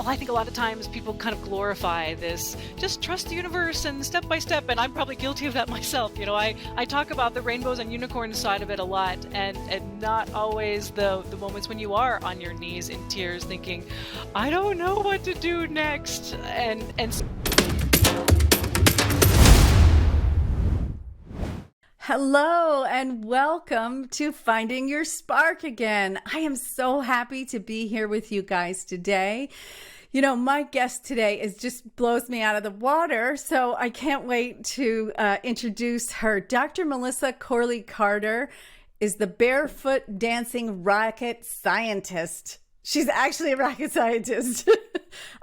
I think a lot of times people kind of glorify this, just trust the universe and step by step. And I'm probably guilty of that myself. I talk about the rainbows and unicorns side of it a lot, and not always the moments when you are on your knees in tears thinking, I don't know what to do next. And Hello and welcome to Finding Your Spark again. I am so happy to be here with you guys today. My guest today just blows me out of the water, so I can't wait to introduce her. Dr. Melissa Corley Carter is the barefoot dancing rocket scientist. She's actually a rocket scientist,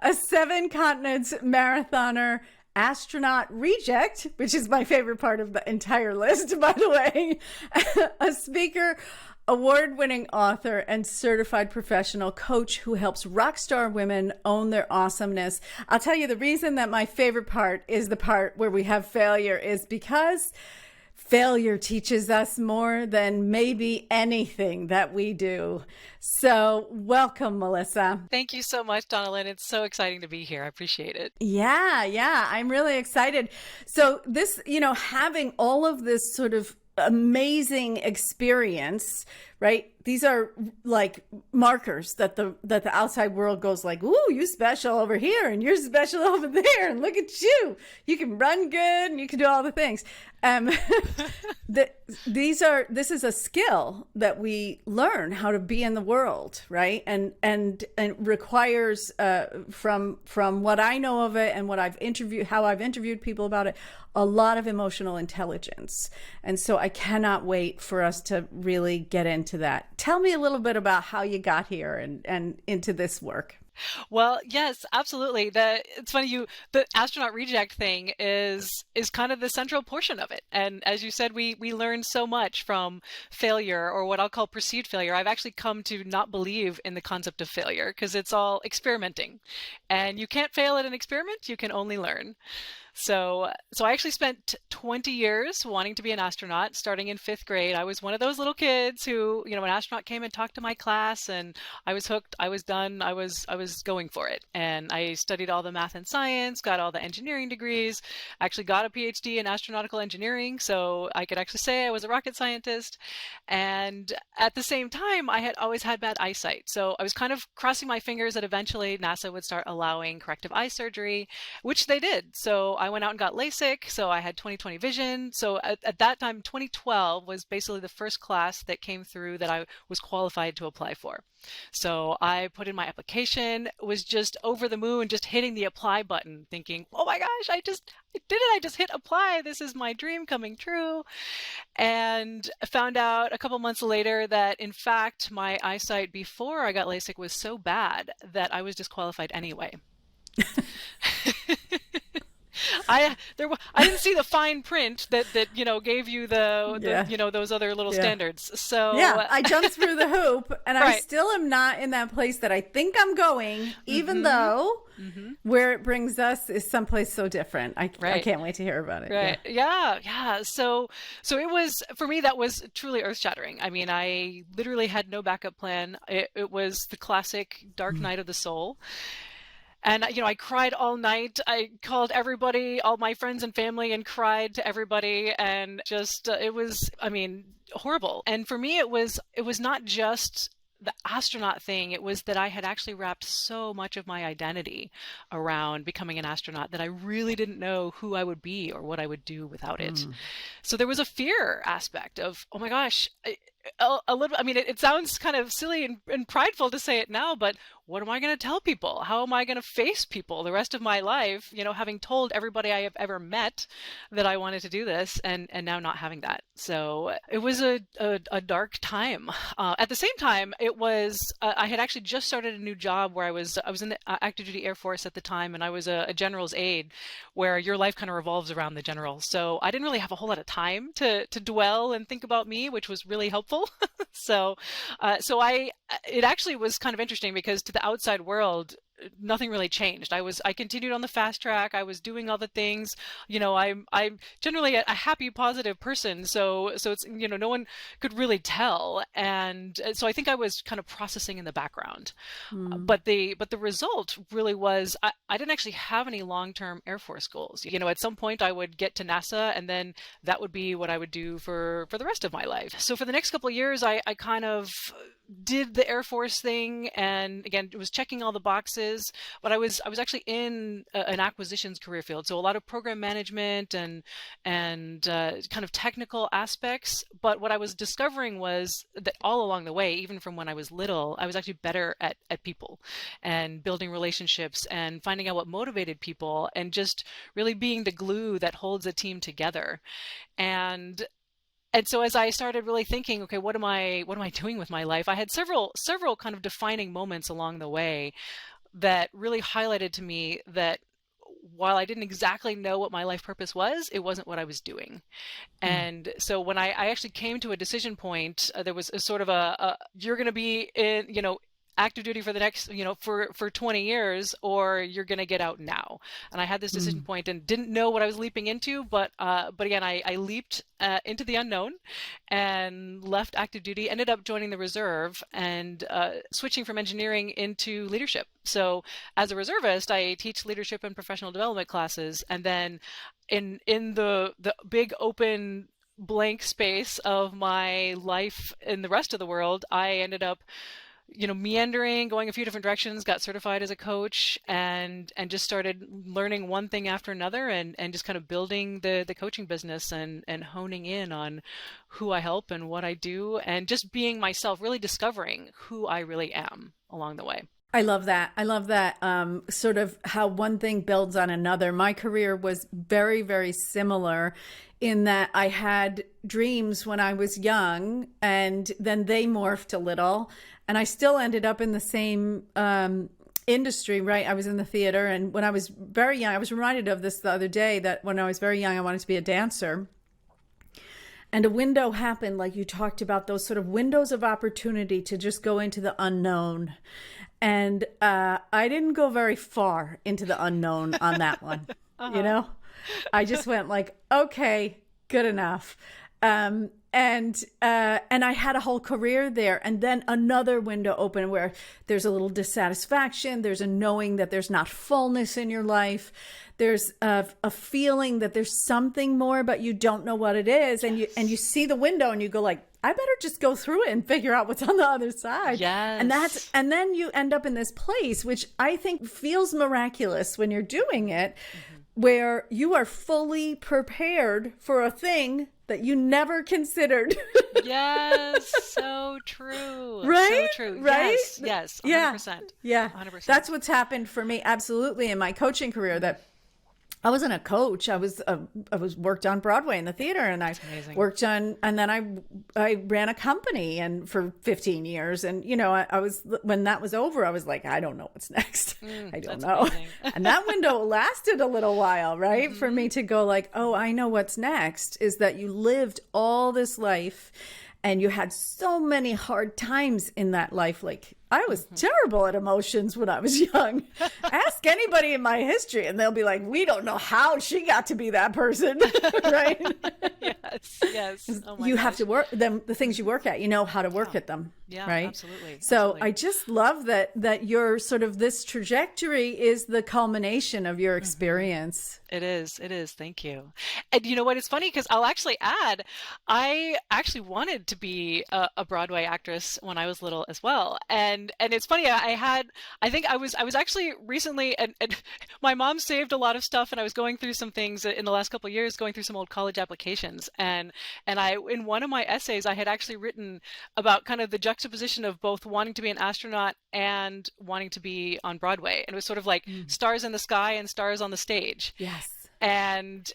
a 7 continents marathoner, astronaut reject, which is my favorite part of the entire list, by the way, a speaker, award-winning author, and certified professional coach who helps rock star women own their awesomeness. I'll tell you, the reason that my favorite part is the part where we have failure is because failure teaches us more than maybe anything that we do. So welcome, Melissa. thank you so much, Donalyn. It's so exciting to be here. I appreciate it. Yeah, I'm really excited. So this, having all of this sort of amazing experience, right? These are like markers that the outside world goes like, ooh, you special over here and you're special over there, and look at you. You can run good and you can do all the things. This is a skill that we learn how to be in the world, right? And requires from what I know of it and how I've interviewed people about it, a lot of emotional intelligence. And so I cannot wait for us to really get into that. Tell me a little bit about how you got here and into this work. Well, yes, absolutely. It's funny, the astronaut reject thing is kind of the central portion of it. And as you said, we learn so much from failure, or what I'll call perceived failure. I've actually come to not believe in the concept of failure because it's all experimenting. And you can't fail at an experiment, you can only learn. So I actually spent 20 years wanting to be an astronaut, starting in 5th grade. I was one of those little kids who, an astronaut came and talked to my class, and I was hooked. I was done. I was going for it. And I studied all the math and science, got all the engineering degrees, actually got a PhD in astronautical engineering. So I could actually say I was a rocket scientist. And at the same time, I had always had bad eyesight. So I was kind of crossing my fingers that eventually NASA would start allowing corrective eye surgery, which they did. So I went out and got LASIK, so I had 20/20 vision. So at that time, 2012 was basically the first class that came through that I was qualified to apply for. So I put in my application, was just over the moon, just hitting the apply button, thinking, oh my gosh, I did it. I just hit apply. This is my dream coming true. And found out a couple months later that, in fact, my eyesight before I got LASIK was so bad that I was disqualified anyway. I didn't see the fine print that gave you those other little standards. So I jumped through the hoop, and right. I still am not in that place that I think I'm going, even though where it brings us is someplace so different. I can't wait to hear about it. Right. Yeah. So it was, for me, that was truly earth shattering. I mean, I literally had no backup plan. It was the classic dark night of the soul. And, I cried all night. I called everybody, all my friends and family, and cried to everybody. And just, it was, horrible. And for me, it was not just the astronaut thing. It was that I had actually wrapped so much of my identity around becoming an astronaut that I really didn't know who I would be or what I would do without it. So there was a fear aspect of, oh my gosh, a little, it sounds kind of silly and prideful to say it now, but what am I going to tell people? How am I going to face people the rest of my life, having told everybody I have ever met that I wanted to do this, and now not having that. So it was a dark time. At the same time, it was, I had actually just started a new job where I was in the active duty Air Force at the time, and I was a general's aide, where your life kind of revolves around the general. So I didn't really have a whole lot of time to dwell and think about me, which was really helpful. So it actually was kind of interesting because to the outside world, nothing really changed. I continued on the fast track. I was doing all the things. I'm generally a happy, positive person. So it's, no one could really tell. And so I think I was kind of processing in the background. Mm. But the result really was I didn't actually have any long-term Air Force goals. At some point I would get to NASA, and then that would be what I would do for the rest of my life. So for the next couple of years, I kind of did the Air Force thing, and again, it was checking all the boxes. But I was actually in an acquisitions career field, so a lot of program management and kind of technical aspects. But what I was discovering was that all along the way, even from when I was little, I was actually better at people and building relationships and finding out what motivated people and just really being the glue that holds a team together. And so as I started really thinking, okay, what am I doing with my life? I had several kind of defining moments along the way that really highlighted to me that while I didn't exactly know what my life purpose was, it wasn't what I was doing. Mm. And so when I actually came to a decision point, there was a sort of you're going to be in, active duty for the next, for 20 years, or you're going to get out now. And I had this decision Mm. point and didn't know what I was leaping into, but again, I leaped into the unknown and left active duty, ended up joining the reserve and switching from engineering into leadership. So as a reservist, I teach leadership and professional development classes. And then in the big open blank space of my life in the rest of the world, I ended up meandering, going a few different directions, got certified as a coach, and just started learning one thing after another, and just kind of building the coaching business and honing in on who I help and what I do, and just being myself, really discovering who I really am along the way. I love that. I love that sort of how one thing builds on another. My career was very, very similar in that I had dreams when I was young, and then they morphed a little, and I still ended up in the same industry, right? I was in the theater, and when I was very young, I was reminded of this the other day, that when I was very young, I wanted to be a dancer. And a window happened, like you talked about, those sort of windows of opportunity to just go into the unknown. And I didn't go very far into the unknown on that one. Uh-huh. I just went like, okay, good enough. And I had a whole career there, and then another window open where there's a little dissatisfaction. There's a knowing that there's not fullness in your life. There's a feeling that there's something more, but you don't know what it is. And you see the window and you go like, I better just go through it and figure out what's on the other side. Yes. And then you end up in this place, which I think feels miraculous when you're doing it, where you are fully prepared for a thing that you never considered. Yes, so true. Right? So true. Right? Yes, Yeah. 100%. Yeah. 100%. That's what's happened for me absolutely in my coaching career, that I wasn't a coach. I was worked on Broadway in the theater, and I amazing. worked on, and then I ran a company and for 15 years. And I was, when that was over, I was like, I don't know what's next. I don't that's know. amazing. And that window lasted a little while, right? For me to go like, oh, I know what's next, is that you lived all this life and you had so many hard times in that life. Like, I was terrible at emotions when I was young. Ask anybody in my history and they'll be like, we don't know how she got to be that person. Right? Yes. Oh my You gosh. have to work them, the things you work at, you know how to work at them. Yeah, right? absolutely. So Absolutely. I just love that your sort of this trajectory is the culmination of your experience. It is. It is. Thank you. And you know what? It's funny because I'll actually add, I actually wanted to be a Broadway actress when I was little as well. And it's funny. I think I was actually recently, and my mom saved a lot of stuff, and I was going through some things in the last couple of years, going through some old college applications, and in one of my essays, I had actually written about kind of the juxtaposition of both wanting to be an astronaut and wanting to be on Broadway, and it was sort of like stars in the sky and stars on the stage. Yes. And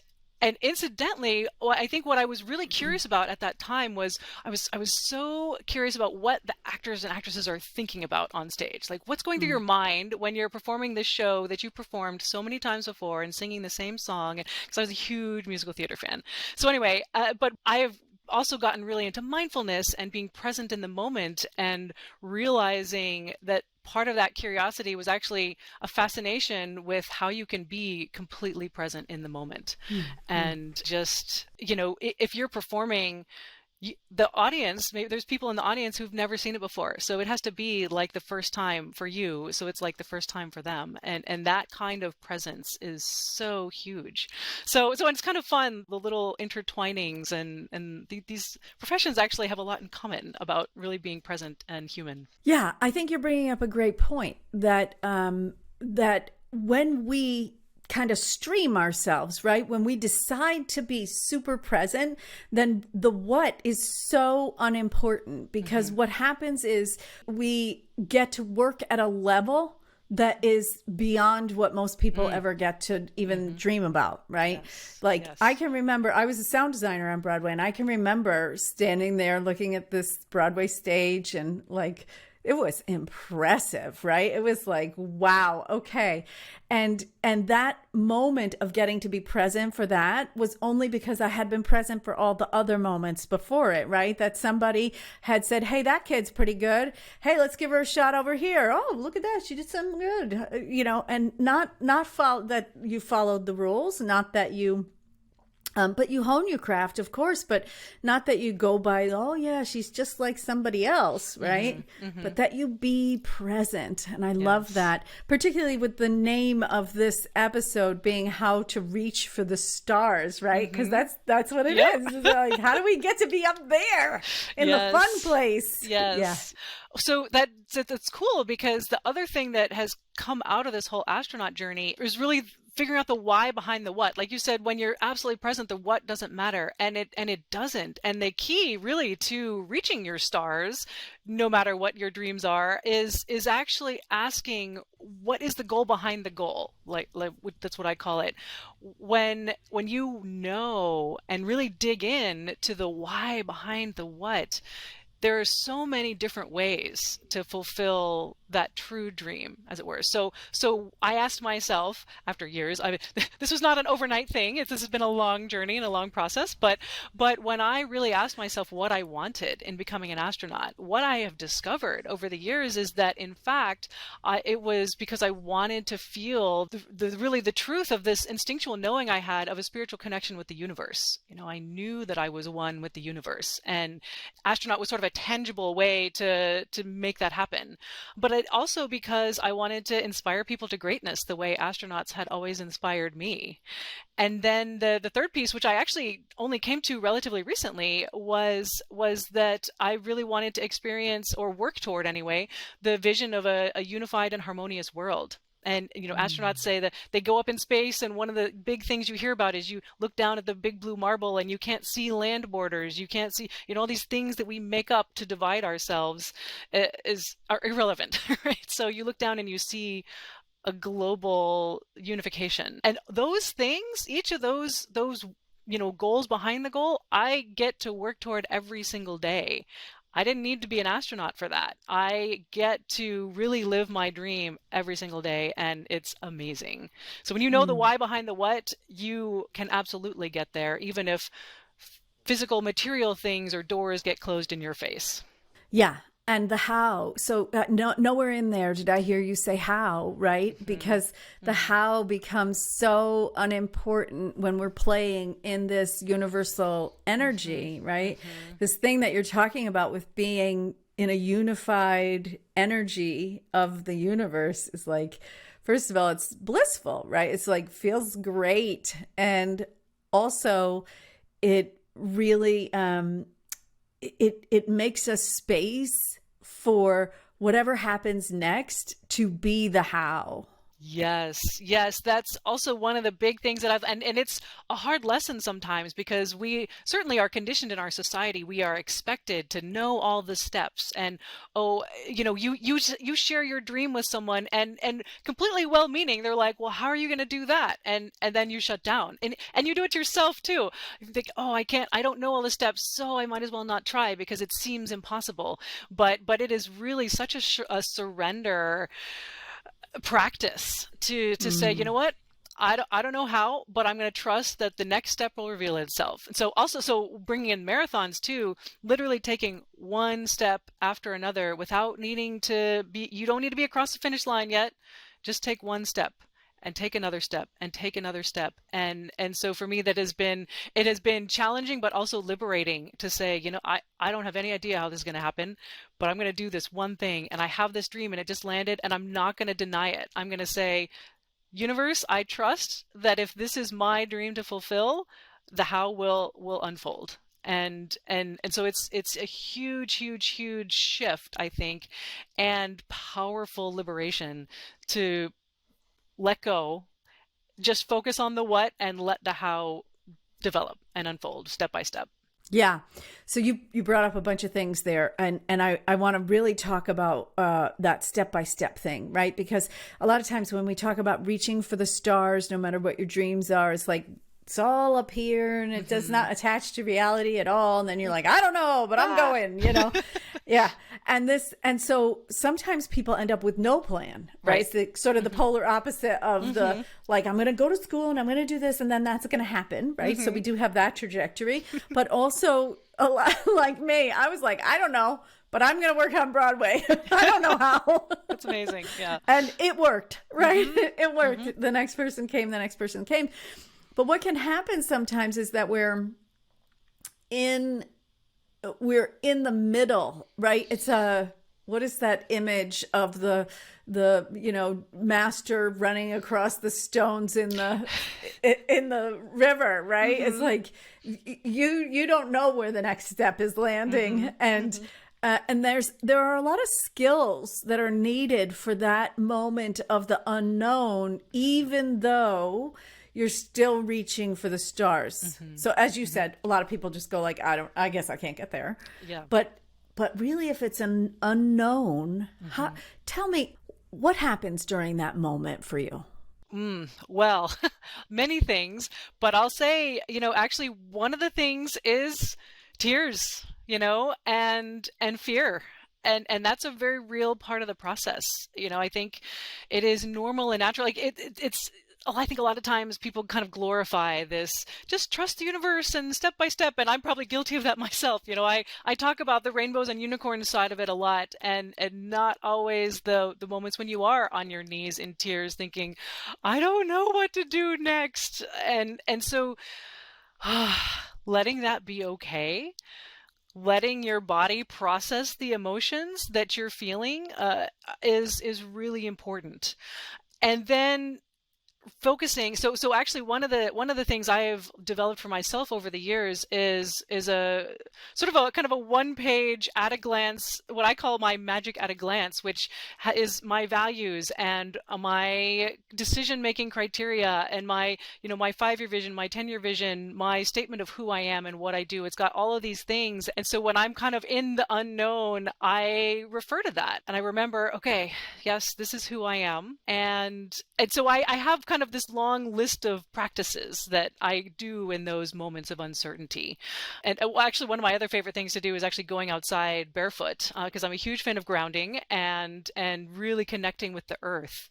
incidentally, I think what I was really curious about at that time was I was so curious about what the actors and actresses are thinking about on stage. Like, what's going through your mind when you're performing this show that you performed so many times before and singing the same song? Because I was a huge musical theater fan. So anyway, but I have also gotten really into mindfulness and being present in the moment and realizing that part of that curiosity was actually a fascination with how you can be completely present in the moment. Mm-hmm. And just, if you're performing, the audience, maybe there's people in the audience who've never seen it before, so it has to be like the first time for you, so it's like the first time for them, and that kind of presence is so huge. So it's kind of fun, the little intertwinings, and these professions actually have a lot in common about really being present and human. Yeah, I think you're bringing up a great point that that when we kind of stream ourselves, right? When we decide to be super present, then the what is so unimportant, because what happens is we get to work at a level that is beyond what most people ever get to even dream about, right? Yes. Like, Yes. I can remember, I was a sound designer on Broadway, and I can remember standing there looking at this Broadway stage, and like, it was impressive, right? It was like, wow, okay. And that moment of getting to be present for that was only because I had been present for all the other moments before it, right? That somebody had said, hey, that kid's pretty good. Hey, let's give her a shot over here. Oh, look at that. She did something good. And not follow that you followed the rules, not that you but you hone your craft, of course, but not that you go by, oh, yeah, she's just like somebody else, right? But that you be present. And I love that, particularly with the name of this episode being How to Reach for the Stars, right? Because that's what it is. It's like, how do we get to be up there in the fun place? Yes. Yeah. So that's cool, because the other thing that has come out of this whole astronaut journey is really figuring out the why behind the what. Like you said, when you're absolutely present, the what doesn't matter, and it doesn't. And the key really to reaching your stars, no matter what your dreams are, is actually asking, what is the goal behind the goal? Like that's what I call it. When you know and really dig in to the why behind the what, there are so many different ways to fulfill that true dream, as it were. So I asked myself, after years, this was not an overnight thing. This has been a long journey and a long process. But when I really asked myself what I wanted in becoming an astronaut, what I have discovered over the years is that, in fact, it was because I wanted to feel the truth of this instinctual knowing I had of a spiritual connection with the universe. I knew that I was one with the universe, and astronaut was sort of a tangible way to make that happen. But it also because I wanted to inspire people to greatness the way astronauts had always inspired me. And then the third piece, which I actually only came to relatively recently, was that I really wanted to experience, or work toward anyway, the vision of a unified and harmonious world. And, astronauts say that they go up in space, and one of the big things you hear about is you look down at the big blue marble and you can't see land borders. You can't see, all these things that we make up to divide ourselves are irrelevant, right? So you look down and you see a global unification. And those things, each of those goals behind the goal, I get to work toward every single day. I didn't need to be an astronaut for that. I get to really live my dream every single day, and it's amazing. So when you know the why behind the what, you can absolutely get there, even if physical material things or doors get closed in your face. Yeah. And the how. So nowhere in there did I hear you say how, right? Because the how becomes so unimportant when we're playing in this universal energy, right? This thing that you're talking about with being in a unified energy of the universe is like, first of all, it's blissful, right? It's like, feels great. And also it really, it makes a space for whatever happens next to be the how. Yes, yes, that's also one of the big things that and it's a hard lesson sometimes, because we certainly are conditioned in our society. We are expected to know all the steps, and you share your dream with someone, and completely well-meaning, they're like, well, how are you going to do that? And then you shut down, and you do it yourself too. You think, oh, I don't know all the steps, so I might as well not try because it seems impossible. But it is really such a surrender practice to say, you know what? I don't know how, but I'm going to trust that the next step will reveal itself. And so also, so bringing in marathons too, literally taking one step after another without needing to be, you don't need to be across the finish line yet. Just take one step and take another step and take another step. And so for me, it has been challenging, but also liberating to say, I don't have any idea how this is going to happen, but I'm going to do this one thing. And I have this dream and it just landed, and I'm not going to deny it. I'm going to say, universe, I trust that if this is my dream to fulfill, the how will unfold. And so it's a huge shift, I think, and powerful liberation to let go, just focus on the what, and let the how develop and unfold step by step. Yeah. So you brought up a bunch of things there, and I want to really talk about that step-by-step thing, right? Because a lot of times when we talk about reaching for the stars, no matter what your dreams are, it's like, it's all up here and it does not attach to reality at all. And then you're like, I don't know, but I'm going, Yeah. And so sometimes people end up with no plan, right? It's the sort of the polar opposite of the, like, I'm going to go to school and I'm going to do this and then that's going to happen, right? So we do have that trajectory, but also a lot like me, I was like, I don't know, but I'm going to work on Broadway. I don't know how. That's amazing. Yeah. And it worked, right? It worked. The next person came. But what can happen sometimes is that we're in the middle, right? It's what is that image of the master running across the stones in the river, right? It's like you don't know where the next step is landing, and there are a lot of skills that are needed for that moment of the unknown, even though you're still reaching for the stars. So as you said, a lot of people just go like, I guess I can't get there. Yeah. But really, if it's an unknown, tell me what happens during that moment for you? Well, many things, but I'll say, actually one of the things is tears, and fear. And that's a very real part of the process. I think it is normal and natural. Like it's I think a lot of times people kind of glorify this, just trust the universe and step by step. And I'm probably guilty of that myself. I talk about the rainbows and unicorns side of it a lot, and not always the moments when you are on your knees in tears thinking, I don't know what to do next. And so letting that be okay, letting your body process the emotions that you're feeling is really important. And then focusing. So actually one of the things I have developed for myself over the years is a sort of a kind of a one-page at a glance, what I call my magic at a glance, which is my values and my decision-making criteria and my 5-year vision, my 10-year vision, my statement of who I am and what I do. It's got all of these things. And so when I'm kind of in the unknown, I refer to that and I remember, okay, yes, this is who I am. And so I have kind of this long list of practices that I do in those moments of uncertainty. And actually, one of my other favorite things to do is actually going outside barefoot, because I'm a huge fan of grounding and really connecting with the earth,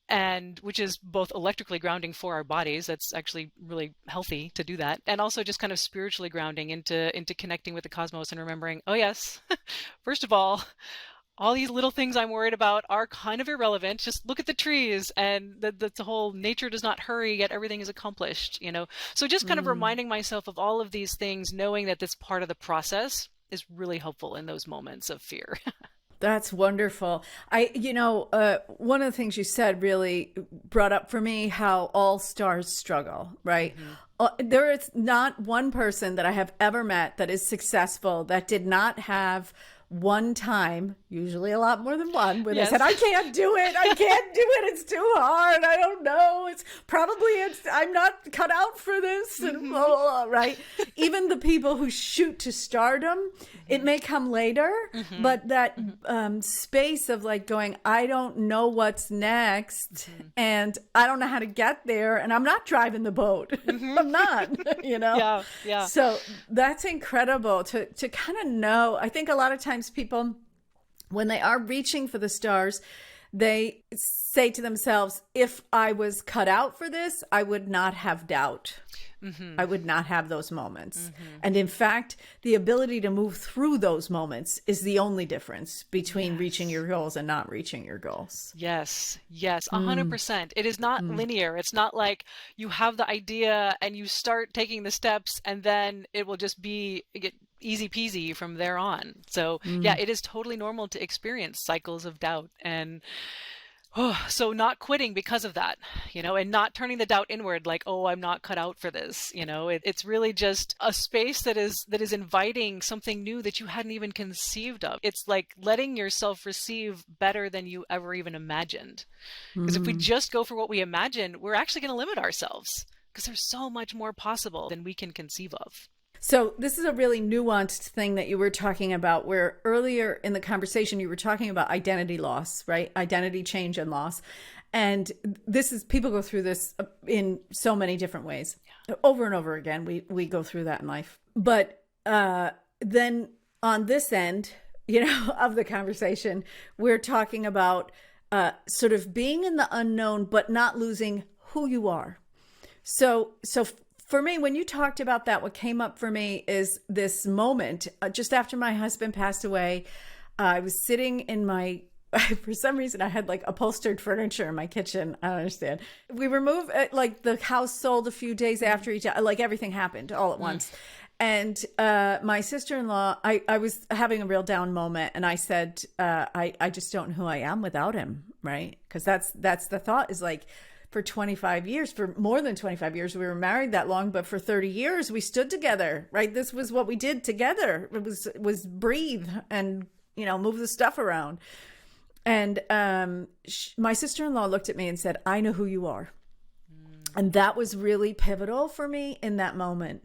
and which is both electrically grounding for our bodies. That's actually really healthy to do that, and also just kind of spiritually grounding into connecting with the cosmos and remembering, oh yes, first of all these little things I'm worried about are kind of irrelevant. Just look at the trees, and the whole nature does not hurry, yet everything is accomplished, So just kind of reminding myself of all of these things, knowing that this part of the process is really helpful in those moments of fear. That's wonderful. One of the things you said really brought up for me how all stars struggle, right? There is not one person that I have ever met that is successful that did not have one time, usually a lot more than one, where they said, I can't do it. It's too hard. I don't know. I'm not cut out for this. And blah, blah, blah, right? Even the people who shoot to stardom, it may come later, but that space of like going, I don't know what's next and I don't know how to get there. And I'm not driving the boat. I'm not, Yeah. So that's incredible to kind of know. I think a lot of times people, when they are reaching for the stars, they say to themselves, if I was cut out for this, I would not have doubt. Mm-hmm. I would not have those moments. Mm-hmm. And in fact, the ability to move through those moments is the only difference between reaching Yes. your goals and not reaching your goals. Yes, yes, Mm, 100%. It is not mm, linear. It's not like you have the idea and you start taking the steps and then it will just be easy peasy from there on. So, yeah, mm. it is totally normal to experience cycles of doubt and so not quitting because of that, and not turning the doubt inward like, oh, I'm not cut out for this. It's really just a space that is inviting something new that you hadn't even conceived of. It's like letting yourself receive better than you ever even imagined. Because if we Mm. just go for what we imagine, we're actually going to limit ourselves because there's so much more possible than we can conceive of. So this is a really nuanced thing that you were talking about, where earlier in the conversation you were talking about identity loss, right? Identity change and loss. And this is, people go through this in so many different ways. Over and over again, we go through that in life. But then on this end, of the conversation, we're talking about sort of being in the unknown, but not losing who you are. So for me, when you talked about that, what came up for me is this moment just after my husband passed away. I was sitting in my, for some reason, I had like upholstered furniture in my kitchen. I don't understand. We removed, like the house sold a few days after each other, like everything happened all at once. And my sister-in-law, I was having a real down moment. And I said, I just don't know who I am without him, right? Because that's the thought, is like, for 25 years, for more than 25 years, we were married that long, but for 30 years we stood together, right? This was what we did together. It was breathe and, move the stuff around. And my sister-in-law looked at me and said, I know who you are. And that was really pivotal for me in that moment,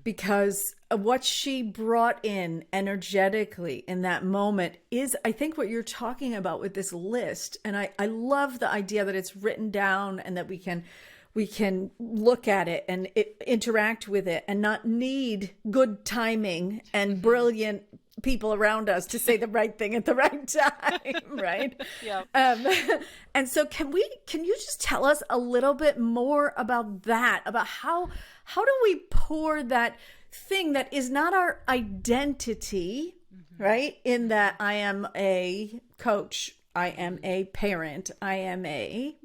because what she brought in energetically in that moment is, I think, what you're talking about with this list. And I love the idea that it's written down and that we can look at it and interact with it and not need good timing and brilliant people around us to say the right thing at the right time, right? Yeah. And so can you just tell us a little bit more about that, about how do we pour that thing that is not our identity, right? In that I am a coach, I am a parent, I am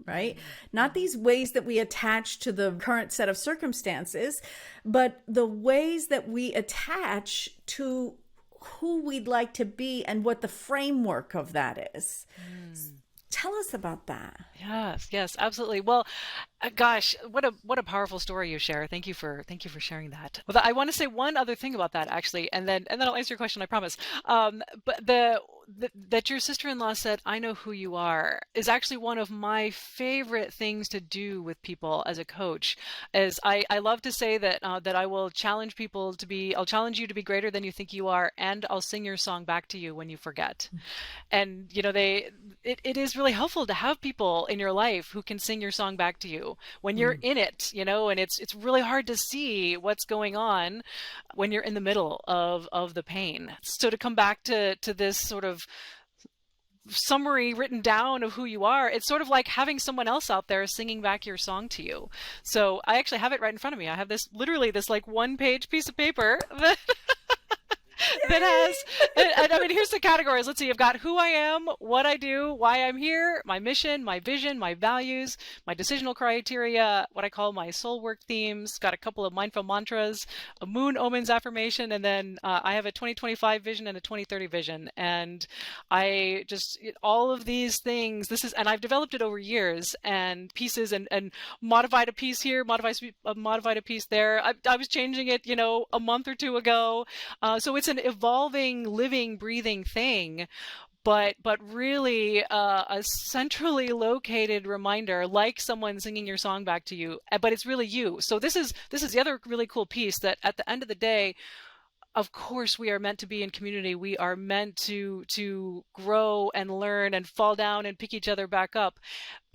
right? Not these ways that we attach to the current set of circumstances, but the ways that we attach to who we'd like to be and what the framework of that is. Tell us about that. Yes, absolutely. Well, gosh, what a powerful story you share. Thank you for sharing that. Well, I want to say one other thing about that actually, and then I'll answer your question, I promise. But that your sister-in-law said, "I know who you are," is actually one of my favorite things to do with people as a coach. Is I love to say that that I will challenge people to be, I'll challenge you to be greater than you think you are, and I'll sing your song back to you when you forget. And it is really helpful to have people in your life who can sing your song back to you when you're in it, and it's really hard to see what's going on when you're in the middle of the pain. So to come back to this sort of summary written down of who you are, it's sort of like having someone else out there singing back your song to you. So I actually have it right in front of me. I have this, literally this like 1-page piece of paper that that has, and I mean, here's the categories. Let's see, I've got who I am, what I do, why I'm here, my mission, my vision, my values, my decisional criteria, what I call my soul work themes, got a couple of mindful mantras, a moon omens affirmation, and then I have a 2025 vision and a 2030 vision. And I just, all of these things, and I've developed it over years and pieces, and modified a piece here, modified a piece there. I was changing it, a month or two ago. So it's an evolving, living, breathing thing, but really a centrally located reminder, like someone singing your song back to you, but it's really you. So this is the other really cool piece, that at the end of the day, of course, we are meant to be in community. We are meant to grow and learn and fall down and pick each other back up.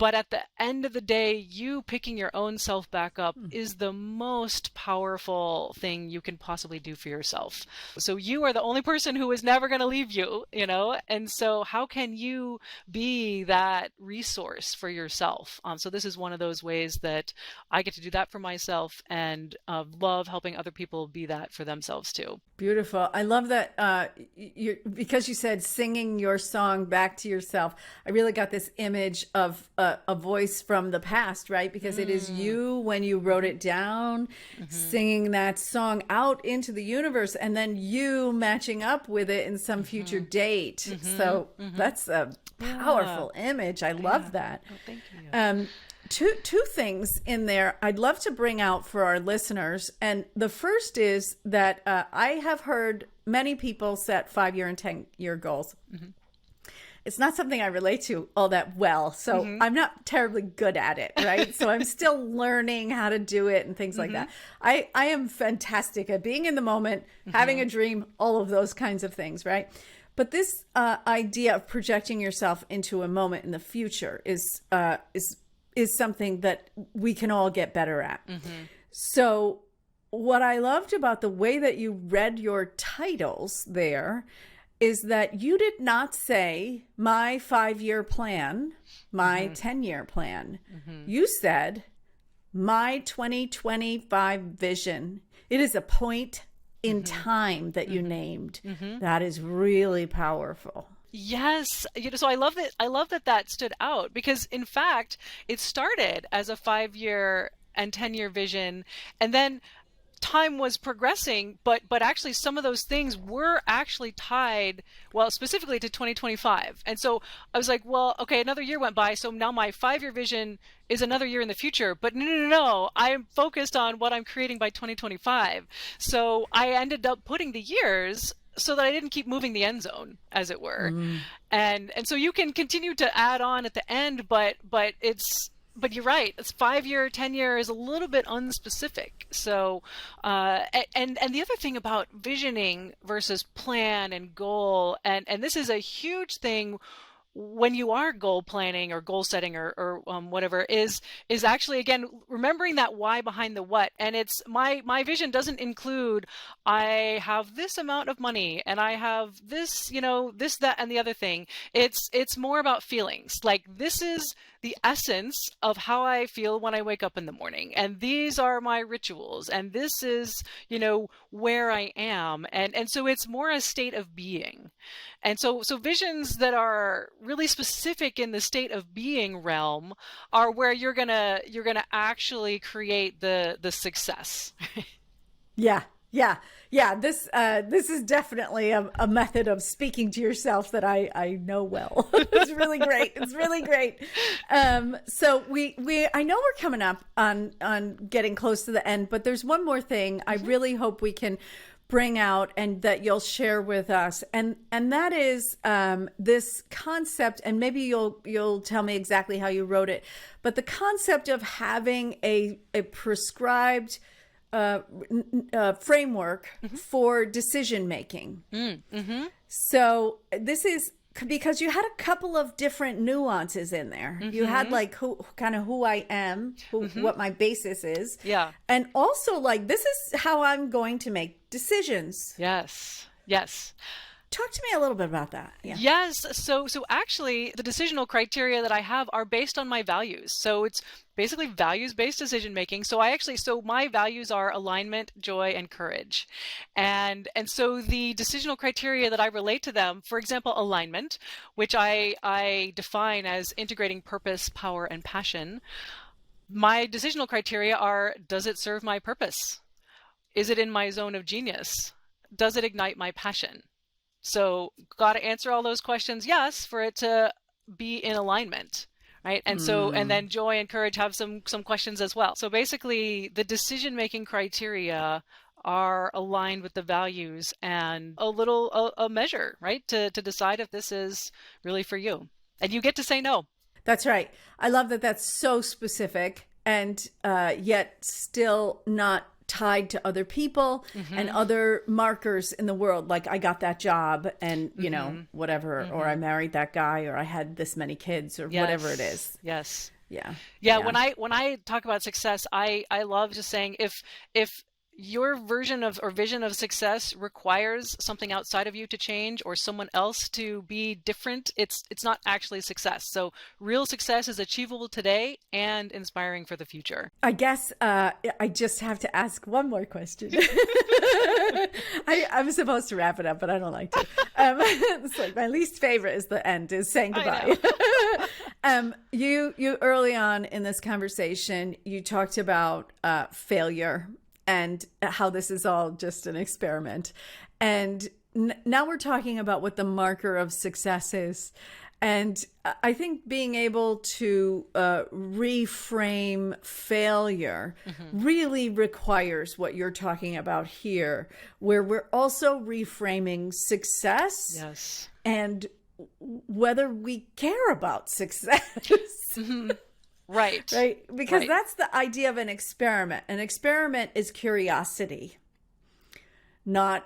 But at the end of the day, you picking your own self back up is the most powerful thing you can possibly do for yourself. So you are the only person who is never going to leave you, you know? And so how can you be that resource for yourself? So this is one of those ways that I get to do that for myself, and love helping other people be that for themselves too. Beautiful. I love that because you said singing your song back to yourself. I really got this image of a voice from the past, right? Because it is you when you wrote it down, singing that song out into the universe, and then you matching up with it in some future date. So that's a powerful image. I love that. Oh, thank you. Two things in there I'd love to bring out for our listeners. And the first is that I have heard many people set 5-year and 10-year goals. It's not something I relate to all that well. So I'm not terribly good at it, right? So I'm still learning how to do it and things like that. I am fantastic at being in the moment, having a dream, all of those kinds of things, right? But this idea of projecting yourself into a moment in the future is something that we can all get better at. So what I loved about the way that you read your titles there is that you did not say my 5-year plan, my 10-year plan. You said my 2025 vision. It is a point in time that you named. That is really powerful. Yes, so I love that. I love that that stood out because, in fact, it started as a 5-year and 10-year vision, and then time was progressing. But actually, some of those things were actually tied, well, specifically to 2025. And so I was like, well, okay, another year went by, so now my 5-year vision is another year in the future. But no, I'm focused on what I'm creating by 2025. So I ended up putting the years so that I didn't keep moving the end zone, as it were. And so you can continue to add on at the end, but you're right. It's 5-year, 10-year is a little bit unspecific. So, and the other thing about visioning versus plan and goal, and this is a huge thing when you are goal planning or goal setting or whatever, is actually, again, remembering that why behind the what. And it's my vision doesn't include I have this amount of money and I have this, this, that, and the other thing. It's more about feelings. Like, this is the essence of how I feel when I wake up in the morning. And these are my rituals. And this is, where I am. And so it's more a state of being. And so visions that are really specific in the state of being realm are where you're gonna actually create the success. Yeah. This is definitely a method of speaking to yourself that I know well. It's really great. It's really great. So I know we're coming up on getting close to the end, but there's one more thing I really hope we can bring out and that you'll share with us, and that is this concept, and maybe you'll tell me exactly how you wrote it, but the concept of having a prescribed framework for decision making. So this is because you had a couple of different nuances in there. You had like who I am, what my basis is. Yeah. And also like, this is how I'm going to make decisions. Yes. Talk to me a little bit about that. Yeah. Yes. So actually, the decisional criteria that I have are based on my values. So it's basically values-based decision making. So my values are alignment, joy, and courage. And so the decisional criteria that I relate to them, for example, alignment, which I define as integrating purpose, power, and passion. My decisional criteria are: does it serve my purpose? Is it in my zone of genius? Does it ignite my passion? So got to answer all those questions, yes, for it to be in alignment, right? And so, and then joy and courage have some questions as well. So basically, the decision-making criteria are aligned with the values and a measure, right, to decide if this is really for you. And you get to say no. That's right. I love that that's so specific and yet still not tied to other people and other markers in the world. Like I got that job and, you know, whatever, or I married that guy, or I had this many kids, or whatever it is. Yes. Yeah. Yeah. When I talk about success, I love just saying if your version of or vision of success requires something outside of you to change or someone else to be different, it's not actually success. So real success is achievable today and inspiring for the future. I guess I just have to ask one more question. I'm supposed to wrap it up, but I don't like to. It's like my least favorite is the end, is saying goodbye. You early on in this conversation, you talked about failure and how this is all just an experiment. And now we're talking about what the marker of success is. And I think being able to reframe failure really requires what you're talking about here, where we're also reframing success. Yes. And whether we care about success. Right. Right. Because that's the idea of an experiment. An experiment is curiosity, not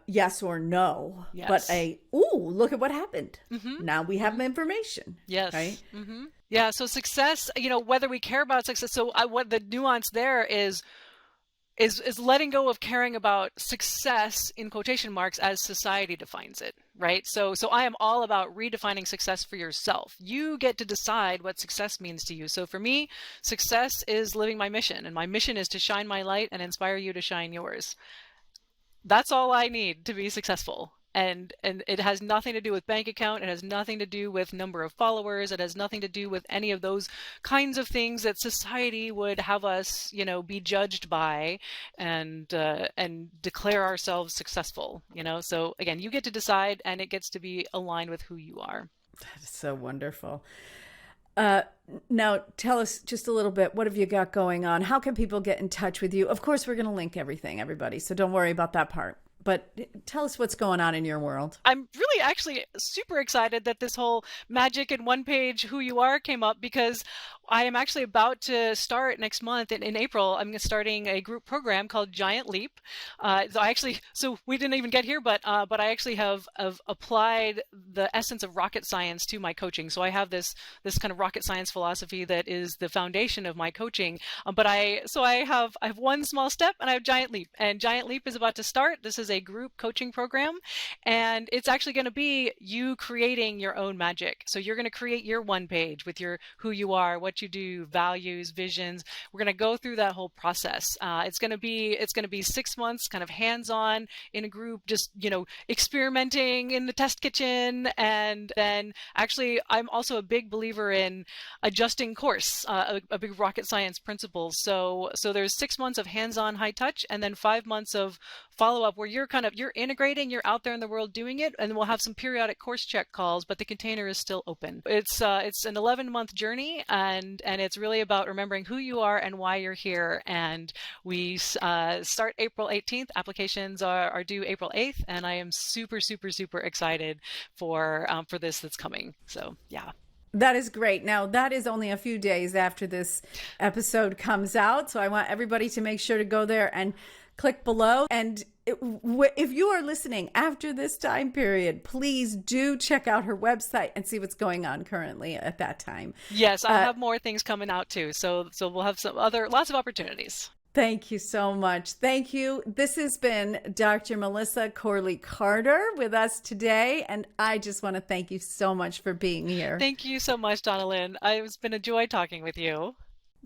yes or no, but look at what happened. Now we have information. Yes. Right. Yeah. So success, whether we care about success. So what the nuance there is letting go of caring about success in quotation marks as society defines it, right? So I am all about redefining success for yourself. You get to decide what success means to you. So for me, success is living my mission, and my mission is to shine my light and inspire you to shine yours. That's all I need to be successful. And it has nothing to do with bank account. It has nothing to do with number of followers. It has nothing to do with any of those kinds of things that society would have us, be judged by and declare ourselves successful, So again, you get to decide, and it gets to be aligned with who you are. That is so wonderful. Now tell us just a little bit, what have you got going on? How can people get in touch with you? Of course, we're going to link everything, everybody. So don't worry about that part. But tell us what's going on in your world. I'm really actually super excited that this whole magic and one page who you are came up, because I am actually about to start next month in April. I'm starting a group program called Giant Leap. So we didn't even get here, but I actually have applied the essence of rocket science to my coaching. So I have this kind of rocket science philosophy that is the foundation of my coaching. But I have one small step, and I have Giant Leap, and Giant Leap is about to start. This is a group coaching program, and it's actually going to be you creating your own magic. So you're going to create your one page with your who you are, what you do, values, visions. We're going to go through that whole process. It's going to be 6 months, kind of hands-on in a group, just experimenting in the test kitchen. And then actually, I'm also a big believer in adjusting course, a big rocket science principle. So there's 6 months of hands-on, high touch, and then 5 months of follow-up where you're integrating, you're out there in the world doing it, and we'll have some periodic course check calls, but the container is still open. It's an 11-month journey, and it's really about remembering who you are and why you're here. And we start April 18th. Applications are due April 8th, and I am super, super, super excited for this that's coming. So yeah. That is great. Now, that is only a few days after this episode comes out, so I want everybody to make sure to go there and click below. And if you are listening after this time period, please do check out her website and see what's going on currently at that time. Yes, I'll have more things coming out too. So we'll have lots of opportunities. Thank you so much. Thank you. This has been Dr. Melissa Corley Carter with us today, and I just want to thank you so much for being here. Thank you so much, Donna Lynn. It's been a joy talking with you.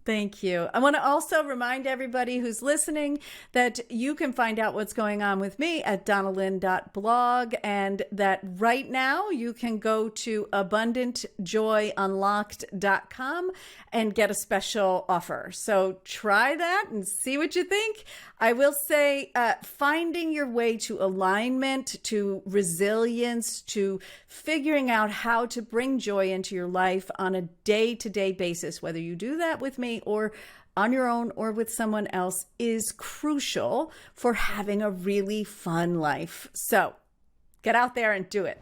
Thank you. I want to also remind everybody who's listening that you can find out what's going on with me at donnalynn.blog, and that right now you can go to abundantjoyunlocked.com and get a special offer. So try that and see what you think. I will say finding your way to alignment, to resilience, to figuring out how to bring joy into your life on a day-to-day basis, whether you do that with me or on your own or with someone else, is crucial for having a really fun life. So get out there and do it.